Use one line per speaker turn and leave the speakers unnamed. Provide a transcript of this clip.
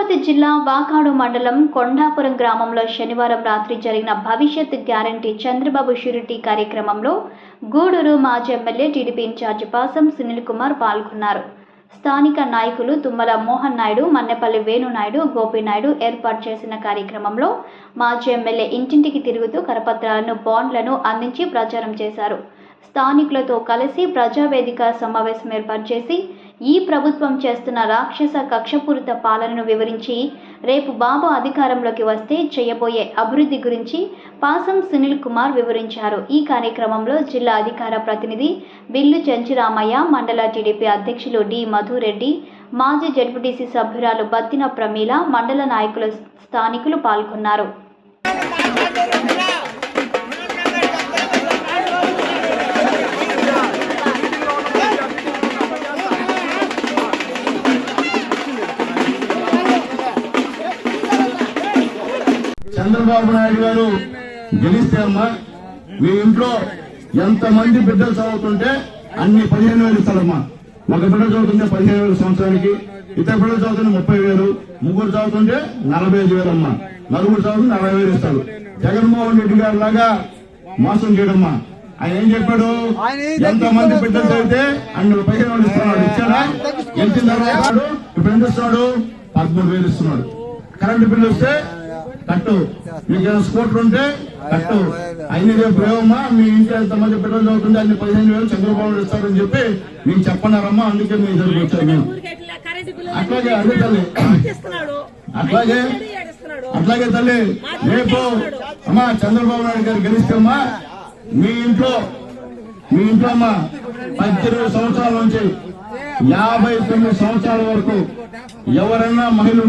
తిరుపతి జిల్లా వాకాడు మండలం కొండాపురం గ్రామంలో శనివారం రాత్రి జరిగిన భవిష్యత్ గ్యారంటీ చంద్రబాబు షూరిటీ కార్యక్రమంలో గూడూరు మాజీ ఎమ్మెల్యే టీడీపీ ఇన్ఛార్జి పాసం సునీల్ కుమార్ పాల్గొన్నారు. స్థానిక నాయకులు తుమ్మల మోహన్ నాయుడు, మన్నెపల్లి వేణునాయుడు, గోపీనాయుడు ఏర్పాటు చేసిన కార్యక్రమంలో మాజీ ఎమ్మెల్యే ఇంటింటికి తిరుగుతూ కరపత్రాలను, బాండ్లను అందించి ప్రచారం చేశారు. స్థానికులతో కలిసి ప్రజావేదిక సమావేశం ఏర్పాటు చేసి ఈ ప్రభుత్వం చేస్తున్న రాక్షస కక్షపూరిత పాలనను వివరించి రేపు బాబు అధికారంలోకి వస్తే చేయబోయే అభివృద్ధి గురించి పాసం సునీల్ కుమార్ వివరించారు. ఈ కార్యక్రమంలో జిల్లా అధికార ప్రతినిధి బిల్లు చెంచిరామయ్య, మండల టీడీపీ అధ్యక్షులు డి మధురెడ్డి, మాజీ జడ్పీటీసీ సభ్యురాలు బత్తిన ప్రమీల, మండల నాయకులు, స్థానికులు పాల్గొన్నారు.
చంద్రబాబు నాయుడు గారు గెలిస్తే అమ్మా మీ ఇంట్లో ఎంతమంది బిడ్డలు చదువుతుంటే అన్ని 15,000 ఇస్తారమ్మా. ఒక బిడ్డ చదువుతుంటే 15,000 సంవత్సరానికి, ఇతర బిడ్డలు చదువుతుంటే 30,000, ముగ్గురు చదువుతుంటే 45,000 అమ్మా, నలుగురు చదువుతుంటే 60,000 ఇస్తారు. జగన్మోహన్ రెడ్డి గారు లాగా మోసం చేయడమ్మా. ఆయన ఏం చెప్పాడు? ఎంతమంది బిడ్డలు చదివితే అన్ని 15,000 ఇస్తున్నాడు. ఇచ్చాడా? గెలిచిన తర్వాత ఇప్పుడు ఎంత ఇస్తున్నాడు? 13,000 ఇస్తున్నాడు. కరెంటు బిల్లు వస్తే కట్టు, మీకు స్కూటర్ ఉంటే కట్టు. అయినా రేపు రేవమ్మా మీ ఇంట్లో ఎంతమంది పిల్లలు చదువుతుంటే అన్ని 15,000 చంద్రబాబు ఇస్తారని చెప్పి మీకు చెప్పన్నారమ్మా. అందుకే మీ దగ్గరికి వచ్చారు మేము. అట్లాగే అదే తల్లి, అట్లాగే తల్లి రేపు అమ్మా చంద్రబాబు నాయుడు గారు గెలిస్తే అమ్మా మీ ఇంట్లో అమ్మా 18 సంవత్సరాల నుంచి 59 సంవత్సరాల వరకు ఎవరన్నా మహిళలు